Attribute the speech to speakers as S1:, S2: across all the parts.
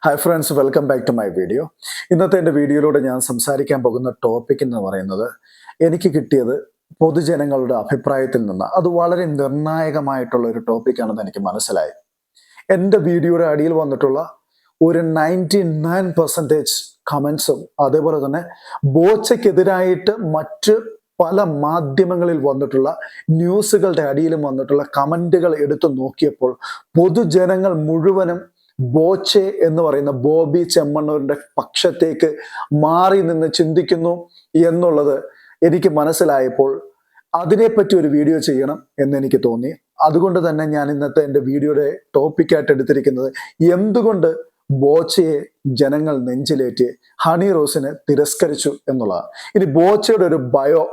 S1: Hi friends, welcome back to my video. ഇന്നത്തെ എൻ്റെ വീഡിയോയിലൂടെ ഞാൻ സംസാരിക്കാൻ പോകുന്ന ടോപ്പിക് എന്ന് പറയുന്നത് എനിക്ക് കിട്ടിയത് പൊതുജനങ്ങളുടെ അഭിപ്രായത്തിൽ നിന്ന് അത് വളരെ നിർണായകമായിട്ടുള്ള ഒരു ടോപ്പിക്കാണെന്ന് എനിക്ക് മനസ്സിലായി. എൻ്റെ വീഡിയോയുടെ അടിയിൽ വന്നിട്ടുള്ള ഒരു 99% കമൻസും അതേപോലെ തന്നെ ബോച്ചയ്ക്കെതിരായിട്ട് മറ്റ് പല മാധ്യമങ്ങളിൽ വന്നിട്ടുള്ള ന്യൂസുകളുടെ അടിയിലും വന്നിട്ടുള്ള കമൻറ്റുകൾ എടുത്തു നോക്കിയപ്പോൾ പൊതുജനങ്ങൾ മുഴുവനും ബോച്ചെ എന്ന് പറയുന്ന ബോബി ചെമ്മണ്ണൂരിന്റെ പക്ഷത്തേക്ക് മാറി നിന്ന് ചിന്തിക്കുന്നു എന്നുള്ളത് എനിക്ക് മനസ്സിലായപ്പോൾ അതിനെപ്പറ്റി ഒരു വീഡിയോ ചെയ്യണം എന്ന് എനിക്ക് തോന്നി. അതുകൊണ്ട് തന്നെ ഞാൻ ഇന്നത്തെ എൻ്റെ വീഡിയോയുടെ ടോപ്പിക്കായിട്ട് എടുത്തിരിക്കുന്നത് എന്തുകൊണ്ട് ബോച്ചയെ ജനങ്ങൾ നെഞ്ചിലേറ്റി ഹണി റോസിനെ തിരസ്കരിച്ചു എന്നുള്ളതാണ്. ഇനി ബോച്ചയുടെ ഒരു ബയോ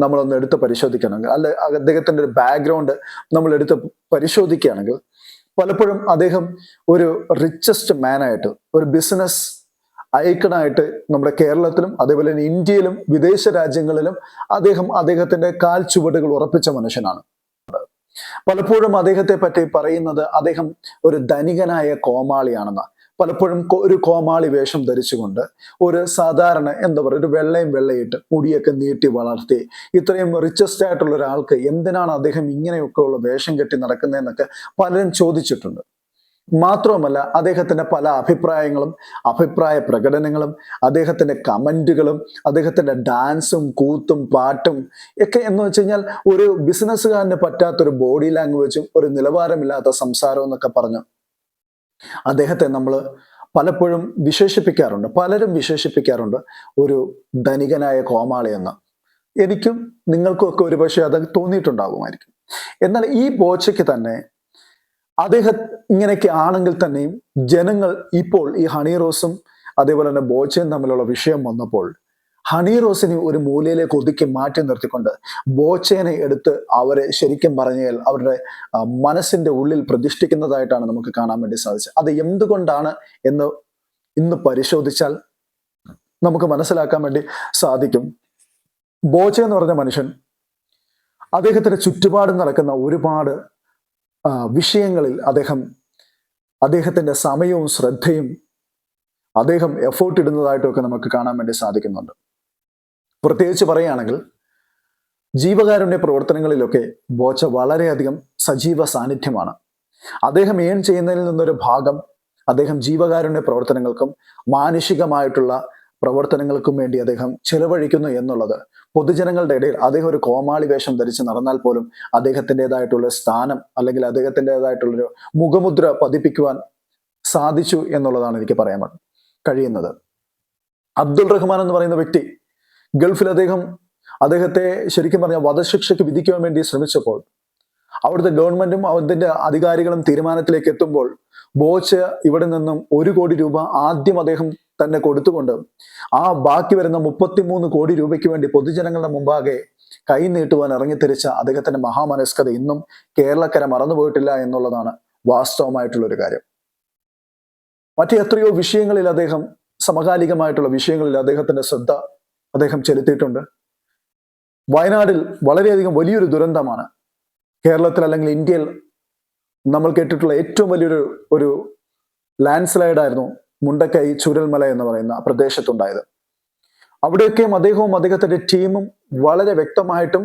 S1: നമ്മളൊന്ന് എടുത്ത് പരിശോധിക്കണമെങ്കിൽ, അല്ലെ അദ്ദേഹത്തിന്റെ ഒരു ബാക്ക്ഗ്രൗണ്ട് നമ്മൾ എടുത്ത് പരിശോധിക്കുകയാണെങ്കിൽ, പലപ്പോഴും അദ്ദേഹം ഒരു റിച്ചസ്റ്റ് മാനായിട്ട്, ഒരു ബിസിനസ് ഐക്കണായിട്ട് നമ്മുടെ കേരളത്തിലും അതേപോലെ തന്നെ ഇന്ത്യയിലും വിദേശ രാജ്യങ്ങളിലും അദ്ദേഹത്തിന്റെ കാൽ ചുവടുകൾ ഉറപ്പിച്ച മനുഷ്യനാണ്. പലപ്പോഴും അദ്ദേഹത്തെ പറ്റി പറയുന്നത് അദ്ദേഹം ഒരു ധനികനായ കോമാളിയാണെന്ന്. പലപ്പോഴും ഒരു കോമാളി വേഷം ധരിച്ചുകൊണ്ട് ഒരു സാധാരണ എന്താ പറയുക, ഒരു വെള്ളയിട്ട് മുടിയൊക്കെ നീട്ടി വളർത്തി ഇത്രയും റിച്ചസ്റ്റ് ആയിട്ടുള്ള ഒരാൾക്ക് എന്തിനാണ് അദ്ദേഹം ഇങ്ങനെയൊക്കെ ഉള്ള വേഷം കെട്ടി നടക്കുന്നതെന്നൊക്കെ പലരും ചോദിച്ചിട്ടുണ്ട്. മാത്രവുമല്ല, അദ്ദേഹത്തിന്റെ പല അഭിപ്രായങ്ങളും അഭിപ്രായ പ്രകടനങ്ങളും അദ്ദേഹത്തിന്റെ കമന്റുകളും അദ്ദേഹത്തിന്റെ ഡാൻസും കൂത്തും പാട്ടും ഒക്കെ എന്ന് വെച്ച് കഴിഞ്ഞാൽ ഒരു ബിസിനസ്സുകാരന് പറ്റാത്തൊരു ബോഡി ലാംഗ്വേജും ഒരു നിലവാരമില്ലാത്ത സംസാരവും എന്നൊക്കെ പറഞ്ഞു അദ്ദേഹത്തെ നമ്മൾ പലപ്പോഴും വിശേഷിപ്പിക്കാറുണ്ട്. പലരും വിശേഷിപ്പിക്കാറുണ്ട് ഒരു ധനികനായ കോമാളി എന്ന്. എനിക്കും നിങ്ങൾക്കും ഒക്കെ ഒരുപക്ഷെ അത് തോന്നിയിട്ടുണ്ടാകുമായിരിക്കും. എന്നാൽ ഈ ബോച്ചയ്ക്ക് തന്നെ അദ്ദേഹം ഇങ്ങനെയൊക്കെ ആണെങ്കിൽ തന്നെയും ജനങ്ങൾ ഇപ്പോൾ ഈ ഹണി റോസും അതേപോലെ തന്നെ ബോച്ചയും തമ്മിലുള്ള വിഷയം വന്നപ്പോൾ ഹണി റോസിനെ ഒരു മൂലയിലേക്ക് ഒതുക്കി മാറ്റി നിർത്തിക്കൊണ്ട് ബോച്ചേനെ എടുത്ത് അവരെ ശരിക്കും പറഞ്ഞാൽ അവരുടെ മനസ്സിന്റെ ഉള്ളിൽ പ്രതിഷ്ഠിക്കുന്നതായിട്ടാണ് നമുക്ക് കാണാൻ വേണ്ടി സാധിച്ചത്. അത് എന്തുകൊണ്ടാണ് എന്ന് ഇന്ന് പരിശോധിച്ചാൽ നമുക്ക് മനസ്സിലാക്കാൻ വേണ്ടി സാധിക്കും. ബോച്ച എന്ന് പറഞ്ഞ മനുഷ്യൻ അദ്ദേഹത്തിന്റെ ചുറ്റുപാട് നടക്കുന്ന ഒരുപാട് വിഷയങ്ങളിൽ അദ്ദേഹത്തിന്റെ സമയവും ശ്രദ്ധയും അദ്ദേഹം എഫോർട്ട് ഇടുന്നതായിട്ടൊക്കെ നമുക്ക് കാണാൻ വേണ്ടി സാധിക്കുന്നുണ്ട്. പ്രത്യേകിച്ച് പറയുകയാണെങ്കിൽ ജീവകാരുണ്യ പ്രവർത്തനങ്ങളിലൊക്കെ ബോച്ച വളരെയധികം സജീവ സാന്നിധ്യമാണ്. അദ്ദേഹം ഏൺ ചെയ്യുന്നതിൽ നിന്നൊരു ഭാഗം അദ്ദേഹം ജീവകാരുണ്യ പ്രവർത്തനങ്ങൾക്കും മാനുഷികമായിട്ടുള്ള പ്രവർത്തനങ്ങൾക്കും വേണ്ടി അദ്ദേഹം ചെലവഴിക്കുന്നു എന്നുള്ളത് പൊതുജനങ്ങളുടെ ഇടയിൽ അദ്ദേഹം ഒരു കോമാളി വേഷം ധരിച്ച് നടന്നാൽ പോലും അദ്ദേഹത്തിൻ്റെതായിട്ടുള്ള സ്ഥാനം അല്ലെങ്കിൽ അദ്ദേഹത്തിൻ്റെതായിട്ടുള്ളൊരു മുഖമുദ്ര പതിപ്പിക്കുവാൻ സാധിച്ചു എന്നുള്ളതാണ് എനിക്ക് പറയാൻ കഴിയുന്നത്. അബ്ദുൾ റഹ്മാൻ എന്ന് പറയുന്ന വ്യക്തി ഗൾഫിൽ അദ്ദേഹത്തെ ശരിക്കും പറഞ്ഞാൽ വധശിക്ഷയ്ക്ക് വിധിക്കുവാൻ വേണ്ടി ശ്രമിച്ചപ്പോൾ അവിടുത്തെ ഗവൺമെന്റും അതിന്റെ അധികാരികളും തീരുമാനത്തിലേക്ക് എത്തുമ്പോൾ ബോച്ച ഇവിടെ നിന്നും 1 കോടി രൂപ ആദ്യം അദ്ദേഹം തന്നെ കൊടുത്തുകൊണ്ട് ആ ബാക്കി വരുന്ന 33 കോടി രൂപയ്ക്ക് വേണ്ടി പൊതുജനങ്ങളുടെ മുമ്പാകെ കൈ നീട്ടുവാൻ ഇറങ്ങിത്തിരിച്ച അദ്ദേഹത്തിന്റെ മഹാമനസ്കത ഇന്നും കേരളക്കര മറന്നുപോയിട്ടില്ല എന്നുള്ളതാണ് വാസ്തവമായിട്ടുള്ള ഒരു കാര്യം. മറ്റു എത്രയോ വിഷയങ്ങളിൽ സമകാലികമായിട്ടുള്ള വിഷയങ്ങളിൽ അദ്ദേഹത്തിന്റെ ശ്രദ്ധ അദ്ദേഹം ചെലുത്തിയിട്ടുണ്ട്. വയനാടിൽ വളരെയധികം വലിയൊരു ദുരന്തമാണ്. കേരളത്തിൽ അല്ലെങ്കിൽ ഇന്ത്യയിൽ നമ്മൾ കേട്ടിട്ടുള്ള ഏറ്റവും വലിയൊരു ലാൻഡ് സ്ലൈഡ് ആയിരുന്നു മുണ്ടക്കൈ ചൂരൽമല എന്ന് പറയുന്ന പ്രദേശത്തുണ്ടായത്. അവിടെയൊക്കെയും അദ്ദേഹവും അദ്ദേഹത്തിന്റെ ടീമും വളരെ വ്യക്തമായിട്ടും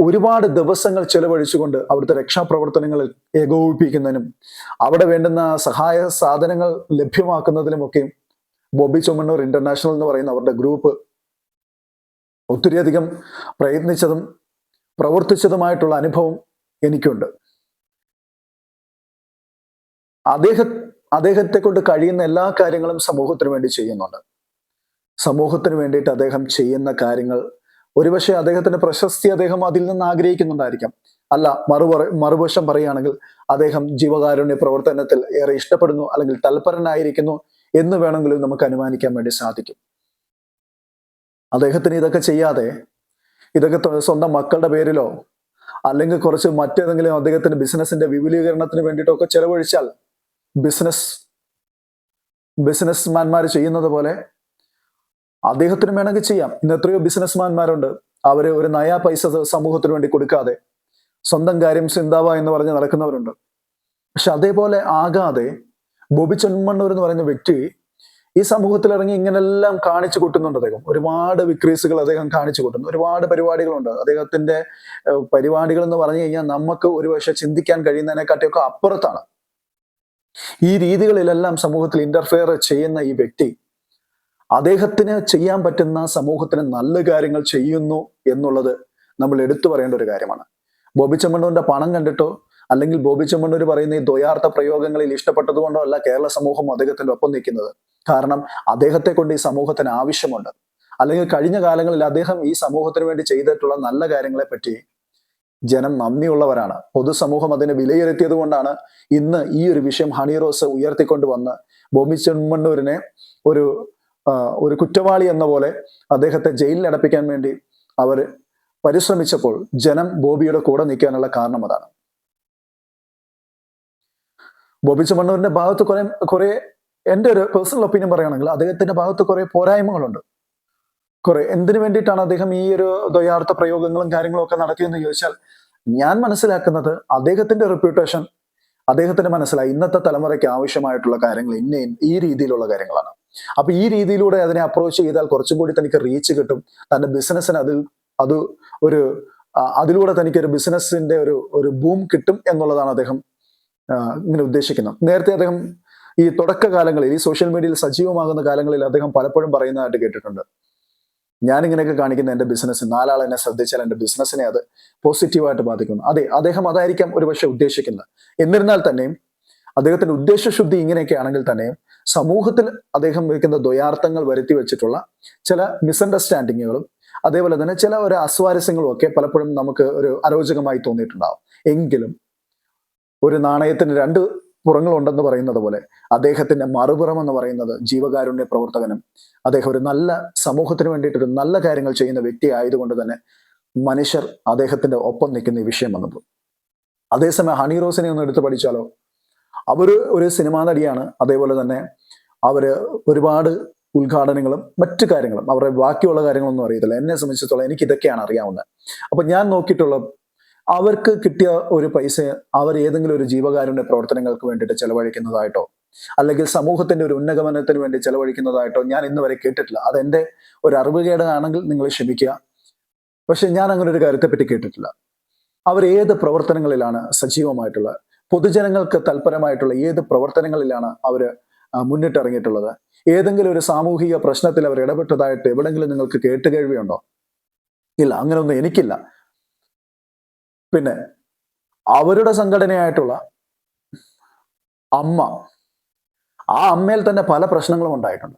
S1: ഒരുപാട് ദിവസങ്ങൾ ചെലവഴിച്ചുകൊണ്ട് അവിടുത്തെ രക്ഷാപ്രവർത്തനങ്ങളിൽ ഏകോപിപ്പിക്കുന്നതിനും അവിടെ വേണ്ടുന്ന സഹായ സാധനങ്ങൾ ലഭ്യമാക്കുന്നതിനുമൊക്കെയും ബോബി ചെമ്മണ്ണൂർ ഇന്റർനാഷണൽ എന്ന് പറയുന്ന അവരുടെ ഗ്രൂപ്പ് ഒത്തിരിയധികം പ്രയത്നിച്ചതും പ്രവർത്തിച്ചതുമായിട്ടുള്ള അനുഭവം എനിക്കുണ്ട്. അദ്ദേഹത്തെ കൊണ്ട് കഴിയുന്ന എല്ലാ കാര്യങ്ങളും സമൂഹത്തിന് വേണ്ടി ചെയ്യുന്നുണ്ട്. സമൂഹത്തിന് വേണ്ടിയിട്ട് അദ്ദേഹം ചെയ്യുന്ന കാര്യങ്ങൾ ഒരുപക്ഷെ അദ്ദേഹത്തിന്റെ പ്രശസ്തി അദ്ദേഹം അതിൽ നിന്ന് ആഗ്രഹിക്കുന്നുണ്ടായിരിക്കാം. അല്ല, മറുവശം പറയുകയാണെങ്കിൽ അദ്ദേഹം ജീവകാരുണ്യ പ്രവർത്തനത്തിൽ ഏറെ ഇഷ്ടപ്പെടുന്നു അല്ലെങ്കിൽ തൽപരനായിരിക്കുന്നു എന്ന് വേണമെങ്കിലും നമുക്ക് അനുമാനിക്കാൻ വേണ്ടി സാധിക്കും. അദ്ദേഹത്തിന് ഇതൊക്കെ ചെയ്യാതെ സ്വന്തം മക്കളുടെ പേരിലോ അല്ലെങ്കിൽ കുറച്ച് മറ്റേതെങ്കിലും അദ്ദേഹത്തിന്റെ ബിസിനസിന്റെ വിപുലീകരണത്തിന് വേണ്ടിയിട്ടൊക്കെ ചെലവഴിച്ചാൽ ബിസിനസ്മാൻമാർ ചെയ്യുന്നത് പോലെ അദ്ദേഹത്തിന് വേണമെങ്കിൽ ചെയ്യാം. ഇന്ന് എത്രയോ ബിസിനസ്മാൻമാരുണ്ട്, അവര് ഒരു നയാ പൈസ സമൂഹത്തിന് വേണ്ടി കൊടുക്കാതെ സ്വന്തം കാര്യം ചിന്താവ എന്ന് പറഞ്ഞ് നടക്കുന്നവരുണ്ട്. പക്ഷെ അതേപോലെ ആകാതെ ബോബി ചെമ്മണ്ണൂർ എന്ന് പറയുന്ന വ്യക്തി ഈ സമൂഹത്തിൽ ഇറങ്ങി ഇങ്ങനെല്ലാം കാണിച്ചു കൂട്ടുന്നുണ്ട്. അദ്ദേഹം ഒരുപാട് വിക്രീസുകൾ അദ്ദേഹം കാണിച്ചു കൂട്ടുന്നു. ഒരുപാട് പരിപാടികളുണ്ട് അദ്ദേഹത്തിന്റെ. പരിപാടികൾ എന്ന് പറഞ്ഞു കഴിഞ്ഞാൽ നമുക്ക് ഒരുപക്ഷെ ചിന്തിക്കാൻ കഴിയുന്നതിനെക്കാട്ടിയൊക്കെ അപ്പുറത്താണ്. ഈ രീതികളിലെല്ലാം സമൂഹത്തിൽ ഇന്റർഫിയർ ചെയ്യുന്ന ഈ വ്യക്തി അദ്ദേഹത്തിന് ചെയ്യാൻ പറ്റുന്ന സമൂഹത്തിന് നല്ല കാര്യങ്ങൾ ചെയ്യുന്നു എന്നുള്ളത് നമ്മൾ എടുത്തു പറയേണ്ട ഒരു കാര്യമാണ്. ബോബി ചെമ്മണ്ണൂരിന്റെ പണം കണ്ടിട്ടോ അല്ലെങ്കിൽ ബോബി ചെമ്മണ്ണൂർ പറയുന്ന ഈ ദ്വയാർത്ഥ പ്രയോഗങ്ങളിൽ ഇഷ്ടപ്പെട്ടതുകൊണ്ടോ അല്ല കേരള സമൂഹം അദ്ദേഹത്തിന്റെ ഒപ്പം നിൽക്കുന്നത്. കാരണം അദ്ദേഹത്തെ കൊണ്ട് ഈ സമൂഹത്തിന് ആവശ്യമുണ്ട്. അല്ലെങ്കിൽ കഴിഞ്ഞ കാലങ്ങളിൽ അദ്ദേഹം ഈ സമൂഹത്തിന് വേണ്ടി ചെയ്തിട്ടുള്ള നല്ല കാര്യങ്ങളെ പറ്റി ജനം നന്ദിയുള്ളവരാണ്. പൊതുസമൂഹം അതിനെ വിലയിരുത്തിയത് കൊണ്ടാണ് ഇന്ന് ഈ ഒരു വിഷയം ഹണി റോസ് ഉയർത്തിക്കൊണ്ട് വന്ന് ബോബി ചെമ്മണ്ണൂരിനെ ഒരു കുറ്റവാളി എന്ന പോലെ അദ്ദേഹത്തെ ജയിലിൽ അടപ്പിക്കാൻ വേണ്ടി അവർ പരിശ്രമിച്ചപ്പോൾ ജനം ബോബിയുടെ കൂടെ നിൽക്കാനുള്ള കാരണം അതാണ്. ബോബി ചെമ്മണ്ണൂരിന്റെ ഭാഗത്ത് കുറെ എൻ്റെ ഒരു പേഴ്സണൽ ഒപ്പീനിയൻ പറയുകയാണെങ്കിൽ അദ്ദേഹത്തിന്റെ ഭാഗത്ത് കുറെ പോരായ്മകളുണ്ട്. എന്തിനു വേണ്ടിയിട്ടാണ് അദ്ദേഹം ഈ ഒരു ദ്വയാർത്ഥ പ്രയോഗങ്ങളും കാര്യങ്ങളും ഒക്കെ നടത്തിയെന്ന് ചോദിച്ചാൽ ഞാൻ മനസ്സിലാക്കുന്നത് അദ്ദേഹത്തിന്റെ റെപ്യൂട്ടേഷൻ അദ്ദേഹത്തിന് മനസ്സിലായി ഇന്നത്തെ തലമുറയ്ക്ക് ആവശ്യമായിട്ടുള്ള കാര്യങ്ങൾ ഈ രീതിയിലുള്ള കാര്യങ്ങളാണ്. അപ്പൊ ഈ രീതിയിലൂടെ അതിനെ അപ്രോച്ച് ചെയ്താൽ കുറച്ചും കൂടി തനിക്ക് റീച്ച് കിട്ടും. തന്റെ ബിസിനസ്സിന് അതിലൂടെ തനിക്ക് ഒരു ബിസിനസ്സിന്റെ ഒരു ബൂം കിട്ടും എന്നുള്ളതാണ് അദ്ദേഹം ഇങ്ങനെ ഉദ്ദേശിക്കുന്നത്. നേരത്തെ അദ്ദേഹം ഈ തുടക്കകാലങ്ങളിൽ ഈ സോഷ്യൽ മീഡിയയിൽ സജീവമാകുന്ന കാലങ്ങളിൽ അദ്ദേഹം പലപ്പോഴും പറയുന്നതായിട്ട് കേട്ടിട്ടുണ്ട്. ഞാനിങ്ങനെയൊക്കെ കാണിക്കുന്ന എൻ്റെ ബിസിനസ് 4 ആൾ എന്നെ ശ്രദ്ധിച്ചാൽ എൻ്റെ ബിസിനസ്സിനെ അത് പോസിറ്റീവായിട്ട് ബാധിക്കുന്നു. അതെ, അദ്ദേഹം അതായിരിക്കാം ഒരുപക്ഷെ ഉദ്ദേശിക്കുന്നത്. എന്നിരുന്നാൽ തന്നെയും അദ്ദേഹത്തിന്റെ ഉദ്ദേശശുദ്ധി ഇങ്ങനെയൊക്കെ ആണെങ്കിൽ തന്നെയും സമൂഹത്തിൽ അദ്ദേഹം വയ്ക്കുന്ന ദ്വയാർത്ഥങ്ങൾ വരുത്തി വെച്ചിട്ടുള്ള ചില മിസ്അണ്ടർസ്റ്റാൻഡിങ്ങുകളും അതേപോലെ തന്നെ ചില ഒരു അസ്വാരസ്യങ്ങളും ഒക്കെ പലപ്പോഴും നമുക്ക് ഒരു അരോചകമായി തോന്നിയിട്ടുണ്ടാവും. എങ്കിലും ഒരു നാണയത്തിന് 2 പുറങ്ങളുണ്ടെന്ന് പറയുന്നത് പോലെ അദ്ദേഹത്തിന്റെ മറുപുറം എന്ന് പറയുന്നത് ജീവകാരുണ്യ പ്രവർത്തകനും അദ്ദേഹം ഒരു നല്ല സമൂഹത്തിന് വേണ്ടിയിട്ടൊരു നല്ല കാര്യങ്ങൾ ചെയ്യുന്ന വ്യക്തി ആയതുകൊണ്ട് തന്നെ മനുഷ്യർ അദ്ദേഹത്തിന്റെ ഒപ്പം നിൽക്കുന്ന ഈ വിഷയം വന്നത്. അതേസമയം ഹണി റോസിനെ ഒന്ന് എടുത്തു പഠിച്ചാലോ, ഒരു സിനിമാ നടിയാണ്. അതേപോലെ തന്നെ അവര് ഒരുപാട് ഉദ്ഘാടനങ്ങളും മറ്റു കാര്യങ്ങളും അവരുടെ ബാക്കിയുള്ള കാര്യങ്ങളൊന്നും അറിയത്തില്ല. എന്നെ സംബന്ധിച്ചിടത്തോളം എനിക്ക് ഇതൊക്കെയാണ് അറിയാവുന്നത്. അപ്പൊ ഞാൻ നോക്കിയിട്ടുള്ള അവർക്ക് കിട്ടിയ ഒരു പൈസ അവർ ഏതെങ്കിലും ഒരു ജീവകാരുണ്യ പ്രവർത്തനങ്ങൾക്ക് വേണ്ടിയിട്ട് ചെലവഴിക്കുന്നതായിട്ടോ അല്ലെങ്കിൽ സമൂഹത്തിന്റെ ഒരു ഉന്നമനത്തിന് വേണ്ടി ചെലവഴിക്കുന്നതായിട്ടോ ഞാൻ ഇന്ന് വരെ കേട്ടിട്ടില്ല. അതെന്റെ ഒരു അറിവുകേടാണെങ്കിൽ നിങ്ങൾ ക്ഷമിക്കുക. പക്ഷെ ഞാൻ അങ്ങനെ ഒരു കാര്യത്തെപ്പറ്റി കേട്ടിട്ടില്ല. അവർ ഏത് പ്രവർത്തനങ്ങളിലാണ് സജീവമായിട്ടുള്ളത്, പൊതുജനങ്ങൾക്ക് തൽപരമായിട്ടുള്ള ഏത് പ്രവർത്തനങ്ങളിലാണ് അവർ മുന്നിട്ടിറങ്ങിയിട്ടുള്ളത്, ഏതെങ്കിലും ഒരു സാമൂഹിക പ്രശ്നത്തിൽ അവർ ഇടപെട്ടതായിട്ട് എവിടെങ്കിലും നിങ്ങൾക്ക് കേട്ടുകേഴ്വിയുണ്ടോ? ഇല്ല, അങ്ങനെയൊന്നും എനിക്കില്ല. പിന്നെ അവരുടെ സംഘടനയായിട്ടുള്ള ആ അമ്മയിൽ തന്നെ പല പ്രശ്നങ്ങളും ഉണ്ടായിട്ടുണ്ട്.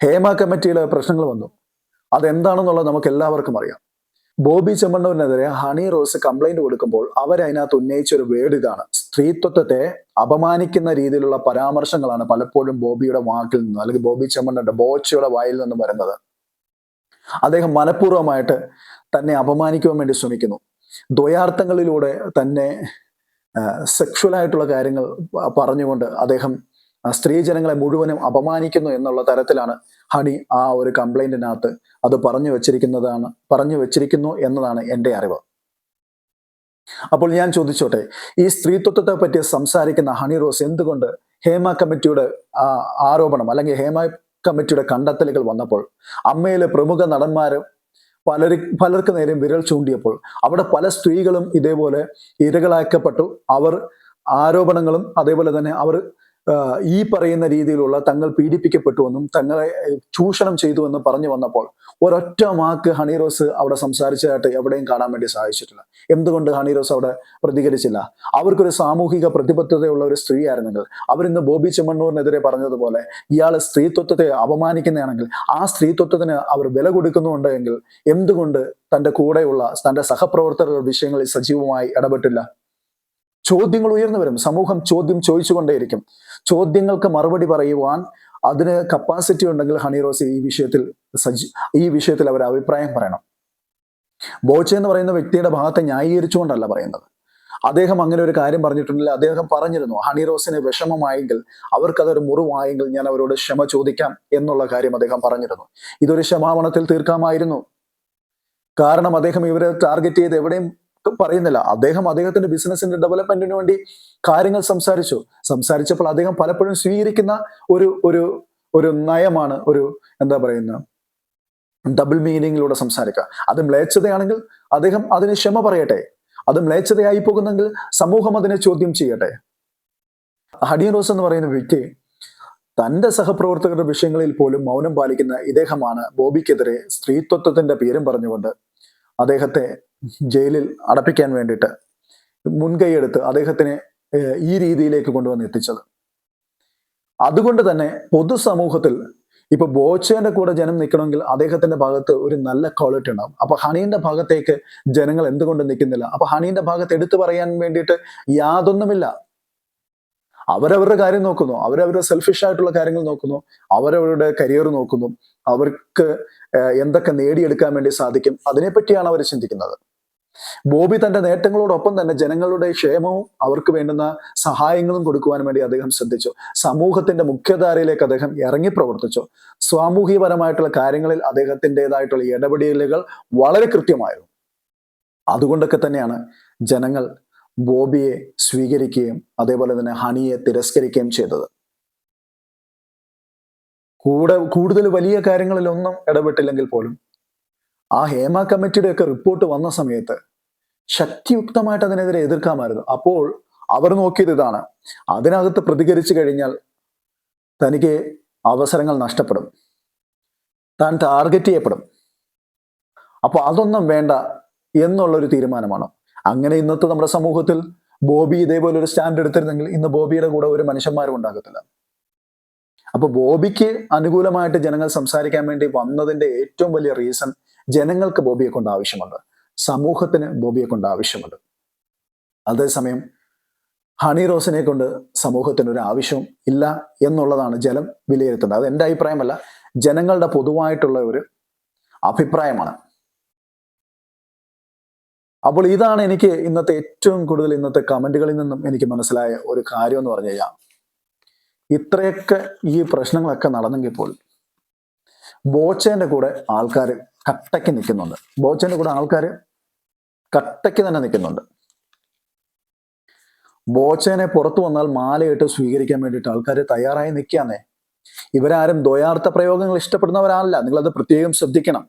S1: ഹേമ കമ്മിറ്റിയിലെ പ്രശ്നങ്ങൾ വന്നു. അതെന്താണെന്നുള്ളത് നമുക്ക് എല്ലാവർക്കും അറിയാം. ബോബി ചെമ്മണ്ണൂരിനെതിരെ ഹണി റോസ് കംപ്ലൈന്റ് കൊടുക്കുമ്പോൾ അവരതിനകത്ത് ഉന്നയിച്ച ഒരു വേർഡ് ഇതാണ്: സ്ത്രീത്വത്തെ അപമാനിക്കുന്ന രീതിയിലുള്ള പരാമർശങ്ങളാണ് പലപ്പോഴും ബോബിയുടെ വാക്കിൽ നിന്ന് അല്ലെങ്കിൽ ബോബി ചെമ്മണ്ണൂരിന്റെ ബോച്ചയുടെ വായിൽ നിന്ന് വരുന്നത്. അദ്ദേഹം മനഃപൂർവ്വമായിട്ട് തന്നെ അപമാനിക്കുവാൻ വേണ്ടി ശ്രമിക്കുന്നു. ദ്വയാർത്ഥങ്ങളിലൂടെ തന്നെ സെക്ഷുവലായിട്ടുള്ള കാര്യങ്ങൾ പറഞ്ഞുകൊണ്ട് അദ്ദേഹം സ്ത്രീജനങ്ങളെ മുഴുവനും അപമാനിക്കുന്നു എന്നുള്ള തരത്തിലാണ് ഹണി ആ ഒരു കംപ്ലൈന്റിനകത്ത് അത് പറഞ്ഞു വെച്ചിരിക്കുന്നു എന്നതാണ് എൻ്റെ അറിവ്. അപ്പോൾ ഞാൻ ചോദിച്ചോട്ടെ, ഈ സ്ത്രീത്വത്തെ പറ്റി സംസാരിക്കുന്ന ഹണി റോസ് എന്തുകൊണ്ട് ഹേമ കമ്മിറ്റിയുടെ ആരോപണം അല്ലെങ്കിൽ ഹേമ കമ്മിറ്റിയുടെ കണ്ടെത്തലുകൾ വന്നപ്പോൾ അമ്മയിലെ പ്രമുഖ നടന്മാരും പലർക്ക് നേരെയും വിരൽ ചൂണ്ടിയപ്പോൾ അവിടെ പല സ്ത്രീകളും ഇതേപോലെ ഇരകളാക്കപ്പെട്ടു, അവർ ആരോപണങ്ങളും അതേപോലെ തന്നെ അവർ ഈ പറയുന്ന രീതിയിലുള്ള തങ്ങൾ പീഡിപ്പിക്കപ്പെട്ടുവെന്നും തങ്ങളെ ചൂഷണം ചെയ്തുവെന്നും പറഞ്ഞു വന്നപ്പോൾ ഒരൊറ്റ വാക്ക് ഹണി റോസ് അവിടെ സംസാരിച്ചതായിട്ട് എവിടെയും കാണാൻ വേണ്ടി സാധിച്ചിട്ടില്ല. എന്തുകൊണ്ട് ഹണി റോസ് അവിടെ പ്രതികരിച്ചില്ല? അവർക്കൊരു സാമൂഹിക പ്രതിബദ്ധതയുള്ള ഒരു സ്ത്രീ ആയിരുന്നെങ്കിൽ അവരിന്ന് ബോബി ചെമ്മണ്ണൂരിനെതിരെ പറഞ്ഞതുപോലെ ഇയാൾ സ്ത്രീത്വത്തെ അപമാനിക്കുന്നതാണെങ്കിൽ ആ സ്ത്രീത്വത്തിന് അവർ വില കൊടുക്കുന്നുണ്ടെങ്കിൽ എന്തുകൊണ്ട് തന്റെ കൂടെയുള്ള തന്റെ സഹപ്രവർത്തകർ വിഷയങ്ങളിൽ സജീവമായി ഇടപെട്ടില്ല? ചോദ്യങ്ങൾ ഉയർന്നു വരും. സമൂഹം ചോദ്യം ചോദിച്ചുകൊണ്ടേയിരിക്കും. ചോദ്യങ്ങൾക്ക് മറുപടി പറയുവാൻ അതിന് കപ്പാസിറ്റി ഉണ്ടെങ്കിൽ ഹണി റോസ് ഈ വിഷയത്തിൽ അവർ അഭിപ്രായം പറയണം. ബോച്ച എന്ന് പറയുന്ന വ്യക്തിയുടെ ഭാഗത്തെ ന്യായീകരിച്ചുകൊണ്ടല്ല പറയുന്നത്. അദ്ദേഹം അങ്ങനെ ഒരു കാര്യം പറഞ്ഞിട്ടുണ്ടെങ്കിൽ അദ്ദേഹം പറഞ്ഞിരുന്നു, ഹണി റോസിന് വിഷമമായെങ്കിൽ അവർക്കതൊരു മുറിവായെങ്കിൽ ഞാൻ അവരോട് ക്ഷമ ചോദിക്കാം എന്നുള്ള കാര്യം അദ്ദേഹം പറഞ്ഞിരുന്നു. ഇതൊരു ക്ഷമാപണത്തിൽ തീർക്കാമായിരുന്നു. കാരണം അദ്ദേഹം ഇവരെ ടാർഗറ്റ് ചെയ്ത് എവിടെയും പറയുന്നില്ല. അദ്ദേഹം അദ്ദേഹത്തിന്റെ ബിസിനസിന്റെ ഡെവലപ്മെന്റിന് വേണ്ടി കാര്യങ്ങൾ സംസാരിച്ചപ്പോൾ അദ്ദേഹം പലപ്പോഴും സ്വീകരിക്കുന്ന ഒരു ഒരു ഒരു നയമാണ് എന്താ പറയുന്ന ഡബിൾ മീനിങ്ങിലൂടെ സംസാരിക്കുക. അത് മ്ലേച്ഛതയാണെങ്കിൽ അദ്ദേഹം അതിന് ക്ഷമ പറയട്ടെ. അത് മ്ലേച്ഛതയായി പോകുന്നെങ്കിൽ സമൂഹം അതിനെ ചോദ്യം ചെയ്യട്ടെ. ഹണി റോസ് എന്ന് പറയുന്ന വ്യക്തി തന്റെ സഹപ്രവർത്തകരുടെ വിഷയങ്ങളിൽ പോലും മൗനം പാലിക്കുന്ന ഇദ്ദേഹമാണ് ബോബിക്കെതിരെ സ്ത്രീത്വത്തിന്റെ പേരും പറഞ്ഞുകൊണ്ട് അദ്ദേഹത്തെ ജയിലിൽ അടപ്പിക്കാൻ വേണ്ടിയിട്ട് മുൻകൈയെടുത്ത് അദ്ദേഹത്തിനെ ഈ രീതിയിലേക്ക് കൊണ്ടുവന്ന് എത്തിച്ചത്. അതുകൊണ്ട് തന്നെ പൊതുസമൂഹത്തിൽ ഇപ്പൊ ബോച്ചേന്റെ കൂടെ ജനം നിൽക്കണമെങ്കിൽ അദ്ദേഹത്തിന്റെ ഭാഗത്ത് ഒരു നല്ല ക്വാളിറ്റി ഉണ്ടാവും. അപ്പൊ ഹണീന്റെ ഭാഗത്തേക്ക് ജനങ്ങൾ എന്തുകൊണ്ട് നിൽക്കുന്നില്ല? അപ്പൊ ഹണീന്റെ ഭാഗത്ത് എടുത്തു പറയാൻ വേണ്ടിയിട്ട് യാതൊന്നുമില്ല. അവരവരുടെ കാര്യം നോക്കുന്നു, അവരവരുടെ സെൽഫിഷ് ആയിട്ടുള്ള കാര്യങ്ങൾ നോക്കുന്നു, അവരവരുടെ കരിയർ നോക്കുന്നു, അവർക്ക് എന്തൊക്കെ നേടിയെടുക്കാൻ വേണ്ടി സാധിക്കും, അതിനെപ്പറ്റിയാണ് അവർ ചിന്തിക്കുന്നത്. ബോബി തന്റെ നേട്ടങ്ങളോടൊപ്പം തന്നെ ജനങ്ങളുടെ ക്ഷേമവും അവർക്ക് വേണ്ടുന്ന സഹായങ്ങളും കൊടുക്കുവാൻ വേണ്ടി അദ്ദേഹം ശ്രദ്ധിച്ചു. സമൂഹത്തിന്റെ മുഖ്യധാരയിലേക്ക് അദ്ദേഹം ഇറങ്ങി പ്രവർത്തിച്ചു. സാമൂഹികപരമായിട്ടുള്ള കാര്യങ്ങളിൽ അദ്ദേഹത്തിൻ്റെതായിട്ടുള്ള ഇടപെടലുകൾ വളരെ കൃത്യമായിരുന്നു. അതുകൊണ്ടൊക്കെ തന്നെയാണ് ജനങ്ങൾ ബോബിയെ സ്വീകരിക്കുകയും അതേപോലെ തന്നെ ഹണിയെ തിരസ്കരിക്കുകയും ചെയ്തത്. കൂടുതൽ വലിയ കാര്യങ്ങളിലൊന്നും ഇടപെട്ടില്ലെങ്കിൽ പോലും ആ ഹേമ കമ്മിറ്റിയുടെ ഒക്കെ റിപ്പോർട്ട് വന്ന സമയത്ത് ശക്തിയുക്തമായിട്ട് അതിനെതിരെ എതിർക്കാമായിരുന്നു. അപ്പോൾ അവർ നോക്കിയത് ഇതാണ്: അതിനകത്ത് പ്രതികരിച്ചു കഴിഞ്ഞാൽ തനിക്ക് അവസരങ്ങൾ നഷ്ടപ്പെടും, താൻ ടാർഗറ്റ് ചെയ്യപ്പെടും. അപ്പോൾ അതൊന്നും വേണ്ട എന്നുള്ളൊരു തീരുമാനമാണ്. അങ്ങനെ ഇന്നത്തെ നമ്മുടെ സമൂഹത്തിൽ ബോബി ഇതേപോലെ ഒരു സ്റ്റാൻഡ് എടുത്തിരുന്നെങ്കിൽ ഇന്ന് ബോബിയുടെ കൂടെ ഒരു മനുഷ്യന്മാരും ഉണ്ടാകത്തില്ല. അപ്പൊ ബോബിക്ക് അനുകൂലമായിട്ട് ജനങ്ങൾ സംസാരിക്കാൻ വേണ്ടി വന്നതിന്റെ ഏറ്റവും വലിയ റീസൺ ജനങ്ങൾക്ക് ബോബിയെ കൊണ്ട് ആവശ്യമുണ്ട്, സമൂഹത്തിന് ബോബിയെ കൊണ്ട് ആവശ്യമുണ്ട്. അതേസമയം ഹണി റോസിനെ കൊണ്ട് സമൂഹത്തിന് ഒരു ആവശ്യവും ഇല്ല എന്നുള്ളതാണ് ജനം വിലയിരുത്തുന്നത്. അത് എൻ്റെ അഭിപ്രായമല്ല, ജനങ്ങളുടെ പൊതുവായിട്ടുള്ള ഒരു അഭിപ്രായമാണ്. അപ്പോൾ ഇതാണ് എനിക്ക് ഏറ്റവും കൂടുതൽ ഇന്നത്തെ കമന്റുകളിൽ നിന്നും എനിക്ക് മനസ്സിലായ ഒരു കാര്യം എന്ന് പറഞ്ഞു കഴിഞ്ഞാൽ, ഇത്രയൊക്കെ ഈ പ്രശ്നങ്ങളൊക്കെ നടന്നെങ്കിൽ പോലും ബോച്ചേന്റെ കൂടെ ആൾക്കാർ കട്ടയ്ക്ക് നിൽക്കുന്നുണ്ട്. ബോച്ചേന്റെ കൂടെ ആൾക്കാർ കട്ടയ്ക്ക് തന്നെ നിൽക്കുന്നുണ്ട്. ബോച്ചേനെ പുറത്തു വന്നാൽ മാലയിട്ട് സ്വീകരിക്കാൻ വേണ്ടിയിട്ട് ആൾക്കാർ തയ്യാറായി നിൽക്കാന്നേ. ഇവരാരും ദ്വയാർത്ഥ പ്രയോഗങ്ങൾ ഇഷ്ടപ്പെടുന്നവരല്ല, നിങ്ങളത് പ്രത്യേകം ശ്രദ്ധിക്കണം.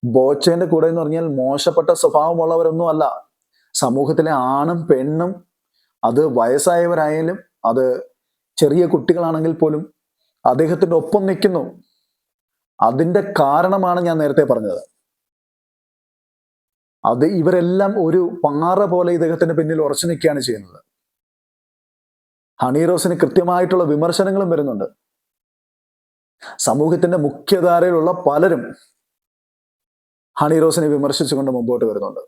S1: ബോച്ചേന്റെ കൂടെ എന്ന് പറഞ്ഞാൽ മോശപ്പെട്ട സ്വഭാവമുള്ളവരൊന്നും അല്ല. സമൂഹത്തിലെ ആണും പെണ്ണും, അത് വയസ്സായവരായാലും അത് ചെറിയ കുട്ടികളാണെങ്കിൽ പോലും അദ്ദേഹത്തിന്റെ ഒപ്പം നിൽക്കുന്നു. അതിന്റെ കാരണമാണ് ഞാൻ നേരത്തെ പറഞ്ഞത്. അത് ഇവരെല്ലാം ഒരു പാറ പോലെ ഇദ്ദേഹത്തിന്റെ പിന്നിൽ ഉറച്ചു നിൽക്കുകയാണ് ചെയ്യുന്നത്. ഹണി റോസിന് കൃത്യമായിട്ടുള്ള വിമർശനങ്ങളും വരുന്നുണ്ട്. സമൂഹത്തിന്റെ മുഖ്യധാരയിലുള്ള പലരും ഹണി റോസിനെ വിമർശിച്ചുകൊണ്ട് മുമ്പോട്ട് വരുന്നുണ്ട്.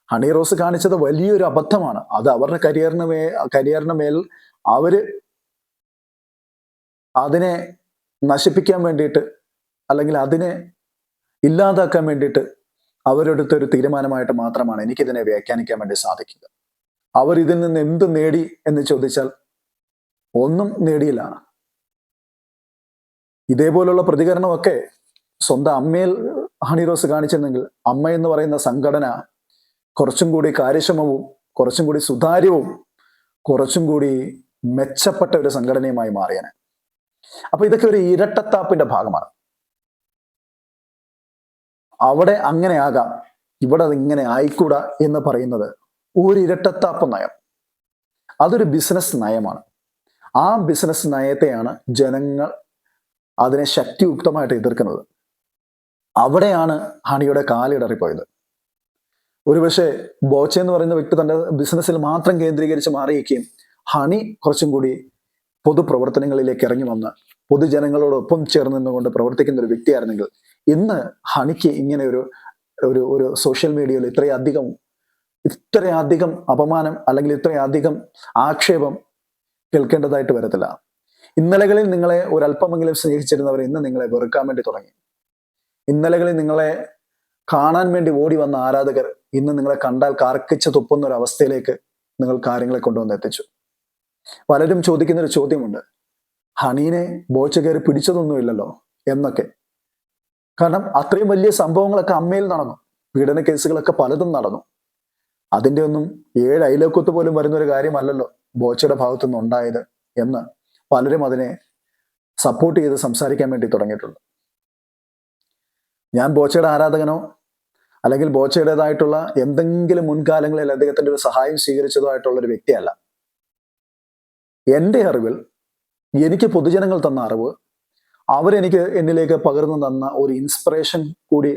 S1: ഹണി റോസ് കാണിച്ചത് വലിയൊരു അബദ്ധമാണ്. അത് അവരുടെ കരിയറിന് മേൽ അവര് അതിനെ നശിപ്പിക്കാൻ വേണ്ടിയിട്ട് അല്ലെങ്കിൽ അതിനെ ഇല്ലാതാക്കാൻ വേണ്ടിയിട്ട് അവരെടുത്ത ഒരു തീരുമാനമായിട്ട് മാത്രമാണ് എനിക്കിതിനെ വ്യാഖ്യാനിക്കാൻ വേണ്ടി സാധിക്കുക. അവർ ഇതിൽ നിന്ന് എന്ത് നേടി എന്ന് ചോദിച്ചാൽ ഒന്നും നേടിയില്ല. ഇതേപോലുള്ള പ്രതികരണമൊക്കെ സ്വന്തം അമ്മയിൽ ഹണി റോസ് കാണിച്ചിരുന്നെങ്കിൽ അമ്മ എന്ന് പറയുന്ന സംഘടന കുറച്ചും കൂടി കാര്യക്ഷമവും കുറച്ചും കൂടി സുതാര്യവും കുറച്ചും കൂടി മെച്ചപ്പെട്ട ഒരു സംഘടനയുമായി മാറിയാണ്. അപ്പൊ ഇതൊക്കെ ഒരു ഇരട്ടത്താപ്പിന്റെ ഭാഗമാണ്. അവിടെ അങ്ങനെ ആകാം, ഇവിടെ അത് ഇങ്ങനെ ആയിക്കൂടാ എന്ന് പറയുന്നത് ഒരു ഇരട്ടത്താപ്പ് നയം. അതൊരു ബിസിനസ് നയമാണ്. ആ ബിസിനസ് നയത്തെയാണ് ജനങ്ങൾ അതിനെ ശക്തിയുക്തമായിട്ട് എതിർക്കുന്നത്. അവിടെയാണ് ഹണിയുടെ കാലിടറിപ്പോയത്. ഒരുപക്ഷെ ബോച്ച എന്ന് പറയുന്ന വ്യക്തി തന്റെ ബിസിനസ്സിൽ മാത്രം കേന്ദ്രീകരിച്ച് മാറിയിരിക്കുകയും ഹണി കുറച്ചും കൂടി പൊതുപ്രവർത്തനങ്ങളിലേക്ക് ഇറങ്ങി വന്ന് പൊതുജനങ്ങളോടൊപ്പം ചേർന്ന് നിന്നുകൊണ്ട് പ്രവർത്തിക്കുന്ന ഒരു വ്യക്തിയായിരുന്നെങ്കിൽ ഇന്ന് ഹണിക്ക് ഇങ്ങനെ ഒരു സോഷ്യൽ മീഡിയയിൽ ഇത്രയധികം അപമാനം അല്ലെങ്കിൽ ഇത്രയധികം ആക്ഷേപം കേൾക്കേണ്ടതായിട്ട് വരത്തില്ല. ഇന്നലകളിൽ നിങ്ങളെ ഒരല്പമെങ്കിലും സ്നേഹിച്ചിരുന്നവർ ഇന്ന് നിങ്ങളെ വെറുക്കാൻ വേണ്ടി തുടങ്ങി. ഇന്നലകളിൽ നിങ്ങളെ കാണാൻ വേണ്ടി ഓടി വന്ന ആരാധകർ ഇന്ന് നിങ്ങളെ കണ്ടാൽ കാർക്കിച്ച് തുപ്പുന്ന ഒരു അവസ്ഥയിലേക്ക് നിങ്ങൾ കാര്യങ്ങളെ കൊണ്ടുവന്ന് എത്തിച്ചു. പലരും ചോദിക്കുന്ന ഒരു ചോദ്യമുണ്ട്, ഹണീനെ ബോച്ച കയറി പിടിച്ചതൊന്നുമില്ലല്ലോ എന്നൊക്കെ. കാരണം അത്രയും വലിയ സംഭവങ്ങളൊക്കെ അമ്മയിൽ നടന്നു, പീഡന കേസുകളൊക്കെ പലതും നടന്നു. അതിൻ്റെ ഒന്നും 7 അയലോക്കത്ത് പോലും വരുന്നൊരു കാര്യമല്ലല്ലോ ബോച്ചയുടെ ഭാഗത്തുനിന്ന് ഉണ്ടായത് എന്ന് പലരും അതിനെ സപ്പോർട്ട് ചെയ്ത് സംസാരിക്കാൻ വേണ്ടി തുടങ്ങിയിട്ടുണ്ട്. ഞാൻ ബോച്ചയുടെ ആരാധകനോ അല്ലെങ്കിൽ ബോച്ചയുടേതായിട്ടുള്ള എന്തെങ്കിലും മുൻകാലങ്ങളിൽ അദ്ദേഹത്തിൻ്റെ ഒരു സഹായം സ്വീകരിച്ചതോ ആയിട്ടുള്ള ഒരു വ്യക്തിയല്ല. എൻ്റെ അറിവിൽ എനിക്ക് പൊതുജനങ്ങൾ തന്ന അറിവ്, അവരെനിക്ക് എന്നിലേക്ക് പകർന്നു തന്ന ഒരു ഇൻസ്പിറേഷൻ കൂടി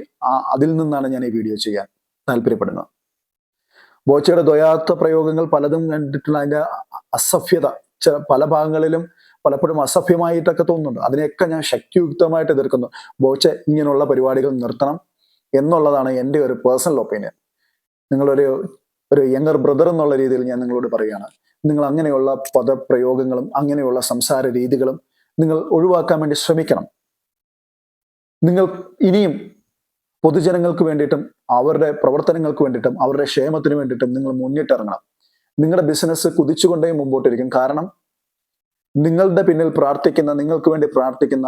S1: അതിൽ നിന്നാണ് ഞാൻ ഈ വീഡിയോ ചെയ്യാൻ താല്പര്യപ്പെടുന്നത്. ബോച്ചയുടെ ദ്വയാർത്ഥ പ്രയോഗങ്ങൾ പലതും കണ്ടിട്ടുള്ള അതിൻ്റെ അസഭ്യത പല ഭാഗങ്ങളിലും പലപ്പോഴും അസഭ്യമായിട്ടൊക്കെ തോന്നുന്നുണ്ട്. അതിനെയൊക്കെ ഞാൻ ശക്തിയുക്തമായിട്ട് എതിർക്കുന്നു. ബോച്ച ഇങ്ങനെയുള്ള പരിപാടികൾ നിർത്തണം എന്നുള്ളതാണ് എൻ്റെ ഒരു പേഴ്സണൽ ഒപ്പീനിയൻ. നിങ്ങളൊരു യങ്ങർ ബ്രദർ എന്നുള്ള രീതിയിൽ ഞാൻ നിങ്ങളോട് പറയുകയാണ്, നിങ്ങൾ അങ്ങനെയുള്ള പദപ്രയോഗങ്ങളും അങ്ങനെയുള്ള സംസാര രീതികളും നിങ്ങൾ ഒഴിവാക്കാൻ വേണ്ടി ശ്രമിക്കണം. നിങ്ങൾ ഇനിയും പൊതുജനങ്ങൾക്ക് വേണ്ടിയിട്ടും അവരുടെ പ്രവർത്തനങ്ങൾക്ക് വേണ്ടിയിട്ടും അവരുടെ ക്ഷേമത്തിന് വേണ്ടിയിട്ടും നിങ്ങൾ മുന്നിട്ടിറങ്ങണം. നിങ്ങളുടെ ബിസിനസ് കുതിച്ചുകൊണ്ടേ മുമ്പോട്ടിരിക്കും. കാരണം നിങ്ങളുടെ പിന്നിൽ പ്രാർത്ഥിക്കുന്ന, നിങ്ങൾക്ക് വേണ്ടി പ്രാർത്ഥിക്കുന്ന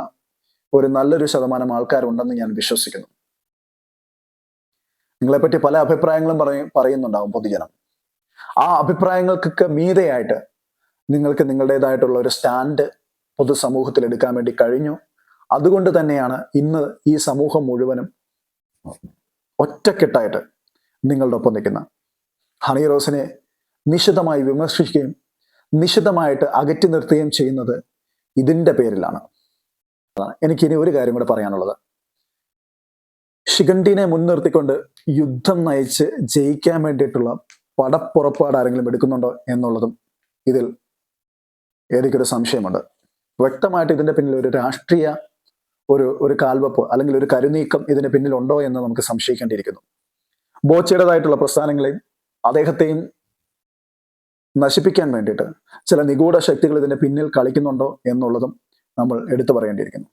S1: ഒരു നല്ലൊരു ശതമാനം ആൾക്കാരുണ്ടെന്ന് ഞാൻ വിശ്വസിക്കുന്നു. നിങ്ങളെപ്പറ്റി പല അഭിപ്രായങ്ങളും പറയുന്നുണ്ടാവും പൊതുജനം. ആ അഭിപ്രായങ്ങൾക്കൊക്കെ മീതെയായിട്ട് നിങ്ങൾക്ക് നിങ്ങളുടേതായിട്ടുള്ള ഒരു സ്റ്റാൻഡ് പൊതുസമൂഹത്തിൽ എടുക്കാൻ വേണ്ടി കഴിഞ്ഞു. അതുകൊണ്ട് തന്നെയാണ് ഇന്ന് ഈ സമൂഹം മുഴുവനും ഒറ്റക്കെട്ടായിട്ട് നിങ്ങളുടെ ഒപ്പം നിൽക്കുന്ന ഹണി റോസിനെ നിശിതമായി വിമർശിക്കുകയും നിശിതമായിട്ട് അകറ്റി നിർത്തുകയും ചെയ്യുന്നത് ഇതിൻ്റെ പേരിലാണ്. എനിക്കിനി ഒരു കാര്യം കൂടെ പറയാനുള്ളത്, ശിഖണ്ഡിനെ മുൻനിർത്തിക്കൊണ്ട് യുദ്ധം നയിച്ച് ജയിക്കാൻ വേണ്ടിയിട്ടുള്ള പടപ്പുറപ്പാട് ആരെങ്കിലും എടുക്കുന്നുണ്ടോ എന്നുള്ളതും ഇതിൽ എനിക്കൊരു സംശയമുണ്ട്. വ്യക്തമായിട്ട് ഇതിൻ്റെ പിന്നിൽ ഒരു രാഷ്ട്രീയ ഒരു കാൽവെപ്പ് അല്ലെങ്കിൽ ഒരു കരുനീക്കം ഇതിന് പിന്നിലുണ്ടോ എന്ന് നമുക്ക് സംശയിക്കേണ്ടിയിരിക്കുന്നു. ബോച്ചയുടേതായിട്ടുള്ള പ്രസ്ഥാനങ്ങളെയും അദ്ദേഹത്തെയും നശിപ്പിക്കാൻ വേണ്ടിയിട്ട് ചില നിഗൂഢ ശക്തികൾ ഇതിന്റെ പിന്നിൽ കളിക്കുന്നുണ്ടോ എന്നുള്ളതും നമ്മൾ എടുത്തു പറയേണ്ടിയിരിക്കുന്നു.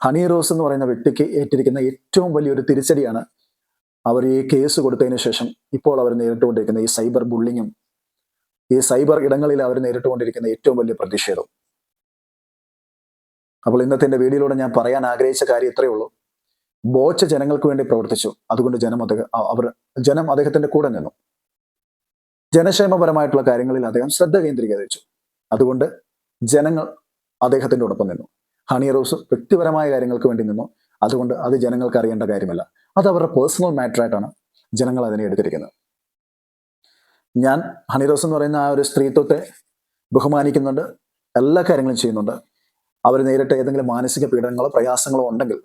S1: ഹണി റോസ് എന്ന് പറയുന്ന വ്യക്തിക്ക് ഏറ്റിരിക്കുന്ന ഏറ്റവും വലിയൊരു തിരിച്ചടിയാണ് അവർ ഈ കേസ് കൊടുത്തതിന് ശേഷം ഇപ്പോൾ അവർ നേരിട്ടുകൊണ്ടിരിക്കുന്ന ഈ സൈബർ ബുള്ളിങ്ങും ഈ സൈബർ ഇടങ്ങളിൽ അവർ നേരിട്ടുകൊണ്ടിരിക്കുന്ന ഏറ്റവും വലിയ പ്രതിഷേധവും. അപ്പോൾ ഇന്നത്തെ എൻ്റെ വീഡിയോയിലൂടെ ഞാൻ പറയാൻ ആഗ്രഹിച്ച കാര്യം ഇത്രയേ ഉള്ളൂ. ബോച്ച ജനങ്ങൾക്ക് വേണ്ടി പ്രവർത്തിച്ചു. അതുകൊണ്ട് ജനം അദ്ദേഹത്തിന്റെ കൂടെ നിന്നു. ജനക്ഷേമപരമായിട്ടുള്ള കാര്യങ്ങളിൽ അദ്ദേഹം ശ്രദ്ധ കേന്ദ്രീകരിച്ചു. അതുകൊണ്ട് ജനങ്ങൾ അദ്ദേഹത്തിന്റെ ഒപ്പം നിന്നു. ഹണി റോസ് വ്യക്തിപരമായ കാര്യങ്ങൾക്ക് വേണ്ടി നിന്നു. അതുകൊണ്ട് അത് ജനങ്ങൾക്ക് അറിയേണ്ട കാര്യമല്ല. അത് അവരുടെ പേഴ്സണൽ മാറ്ററായിട്ടാണ് ജനങ്ങൾ അതിനെ എടുത്തിരിക്കുന്നത്. ഞാൻ ഹണി റോസ് എന്ന് പറയുന്ന ആ ഒരു സ്ത്രീത്വത്തെ ബഹുമാനിക്കുന്നുണ്ട്, എല്ലാ കാര്യങ്ങളും ചെയ്യുന്നുണ്ട്. അവർ നേരിട്ട് ഏതെങ്കിലും മാനസിക പീഡനങ്ങളോ പ്രയാസങ്ങളോ ഉണ്ടെങ്കിൽ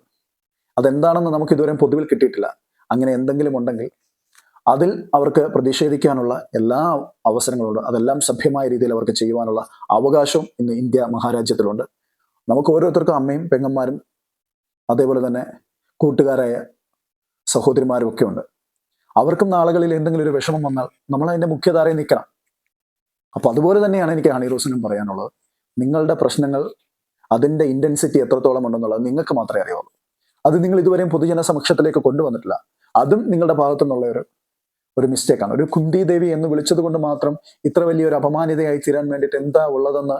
S1: അതെന്താണെന്ന് നമുക്ക് ഇതുവരെ പൊതുവിൽ കിട്ടിയിട്ടില്ല. അങ്ങനെ എന്തെങ്കിലും ഉണ്ടെങ്കിൽ അതിൽ അവർക്ക് പ്രതിഷേധിക്കാനുള്ള എല്ലാ അവസരങ്ങളുണ്ട്. അതെല്ലാം സഭ്യമായ രീതിയിൽ അവർക്ക് ചെയ്യുവാനുള്ള അവകാശവും ഇന്ന് ഇന്ത്യ മഹാരാജ്യത്തിലുണ്ട്. നമുക്ക് ഓരോരുത്തർക്കും അമ്മയും പെങ്ങന്മാരും അതേപോലെ തന്നെ കൂട്ടുകാരായ സഹോദരിമാരും ഒക്കെ ഉണ്ട്. അവർക്കും നാളുകളിൽ എന്തെങ്കിലും ഒരു വിഷമം വന്നാൽ നമ്മൾ അതിൻ്റെ മുഖ്യധാരയിൽ നിൽക്കണം. അപ്പോൾ അതുപോലെ തന്നെയാണ് എനിക്ക് ഹണി റോസിനും പറയാനുള്ളത്. നിങ്ങളുടെ പ്രശ്നങ്ങൾ അതിൻ്റെ ഇൻറ്റൻസിറ്റി എത്രത്തോളം ഉണ്ടെന്നുള്ളത് നിങ്ങൾക്ക് മാത്രമേ അറിയാവുള്ളൂ. അത് നിങ്ങൾ ഇതുവരെയും പൊതുജന സമക്ഷത്തിലേക്ക് കൊണ്ടുവന്നിട്ടില്ല. അതും നിങ്ങളുടെ ഭാഗത്തു നിന്നുള്ള ഒരു മിസ്റ്റേക്കാണ്. ഒരു കുന്തി ദേവി എന്ന് വിളിച്ചത് കൊണ്ട് മാത്രം ഇത്ര വലിയൊരു അപമാനിതയായി തീരാൻ വേണ്ടിയിട്ട് എന്താ ഉള്ളതെന്ന്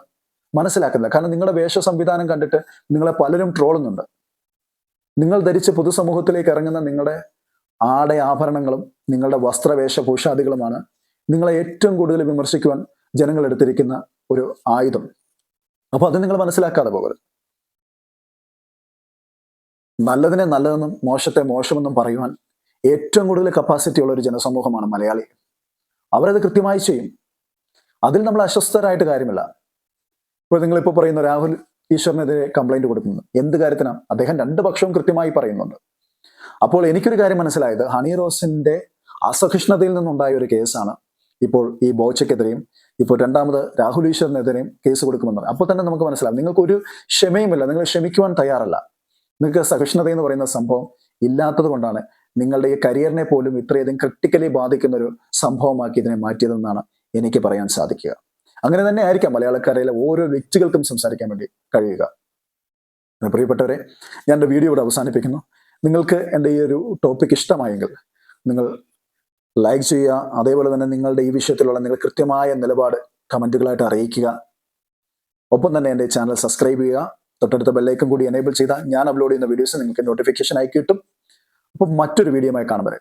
S1: മനസ്സിലാക്കുന്നില്ല. കാരണം നിങ്ങളുടെ വേഷ സംവിധാനം കണ്ടിട്ട് നിങ്ങളെ പലരും ട്രോളുന്നുണ്ട്. നിങ്ങൾ ധരിച്ച് പൊതുസമൂഹത്തിലേക്ക് ഇറങ്ങുന്ന നിങ്ങളുടെ ആഭരണങ്ങളും നിങ്ങളുടെ വസ്ത്രവേഷഭൂഷാദികളുമാണ് നിങ്ങളെ ഏറ്റവും കൂടുതൽ വിമർശിക്കുവാൻ ജനങ്ങൾ എടുത്തിരിക്കുന്ന ഒരു ആയുധം. അപ്പൊ അത് നിങ്ങൾ മനസ്സിലാക്കാതെ പോകരുത്. നല്ലതിനെ നല്ലതെന്നും മോശത്തെ മോശമെന്നും പറയുവാൻ ഏറ്റവും കൂടുതൽ കപ്പാസിറ്റി ഉള്ള ഒരു ജനസമൂഹമാണ് മലയാളി. അവരത് കൃത്യമായി ചെയ്യും. അതിൽ നമ്മൾ അസ്വസ്ഥരായിട്ട് കാര്യമില്ല. ഇപ്പോൾ നിങ്ങളിപ്പോൾ പറയുന്ന രാഹുൽ ഈശ്വറിനെതിരെ കംപ്ലൈന്റ് കൊടുക്കുന്നു. എന്ത് കാര്യത്തിനാണ്? അദ്ദേഹം രണ്ട് പക്ഷവും കൃത്യമായി പറയുന്നുണ്ട്. അപ്പോൾ എനിക്കൊരു കാര്യം മനസ്സിലായത്, ഹണി റോസിന്റെ അസഹിഷ്ണുതയിൽ നിന്നുണ്ടായ ഒരു കേസാണ് ഇപ്പോൾ ഈ ബോച്ചയ്ക്കെതിരെയും ഇപ്പോൾ രണ്ടാമത് രാഹുൽ ഈശ്വറിനെതിരെയും കേസ് കൊടുക്കുമെന്ന്. അപ്പോൾ തന്നെ നമുക്ക് മനസ്സിലാവും നിങ്ങൾക്കൊരു ക്ഷമയുമില്ല, നിങ്ങൾ ക്ഷമിക്കുവാൻ തയ്യാറല്ല. നിങ്ങൾക്ക് സഹിഷ്ണുത എന്ന് പറയുന്ന സംഭവം ഇല്ലാത്തത് കൊണ്ടാണ് നിങ്ങളുടെ ഈ കരിയറിനെ പോലും ഇത്രയധികം ക്രിട്ടിക്കലി ബാധിക്കുന്ന ഒരു സംഭവമാക്കി ഇതിനെ മാറ്റിയതെന്നാണ് എനിക്ക് പറയാൻ സാധിക്കുക. അങ്ങനെ തന്നെ ആയിരിക്കാം മലയാളക്കരയിലെ ഓരോ വ്യക്തികൾക്കും സംസാരിക്കാൻ വേണ്ടി കഴിയുക. പ്രിയപ്പെട്ടവരെ, ഞാൻ എൻ്റെ വീഡിയോ ഇവിടെ അവസാനിപ്പിക്കുന്നു. നിങ്ങൾക്ക് എൻ്റെ ഈ ഒരു ടോപ്പിക് ഇഷ്ടമായെങ്കിൽ നിങ്ങൾ ലൈക്ക് ചെയ്യുക. അതേപോലെ തന്നെ നിങ്ങളുടെ ഈ വിഷയത്തിലുള്ള നിങ്ങൾ കൃത്യമായ നിലപാട് കമൻറ്റുകളായിട്ട് അറിയിക്കുക. ഒപ്പം തന്നെ എൻ്റെ ചാനൽ സബ്സ്ക്രൈബ് ചെയ്യുക. തൊട്ടടുത്ത ബെല്ലൈക്കൺ കൂടി എനേബിൾ ചെയ്താൽ ഞാൻ അപ്ലോഡ് ചെയ്യുന്ന വീഡിയോസ് നിങ്ങൾക്ക് നോട്ടിഫിക്കേഷൻ ആയി കിട്ടും. അപ്പം മറ്റൊരു വീഡിയോയുമായി കാണും വരെ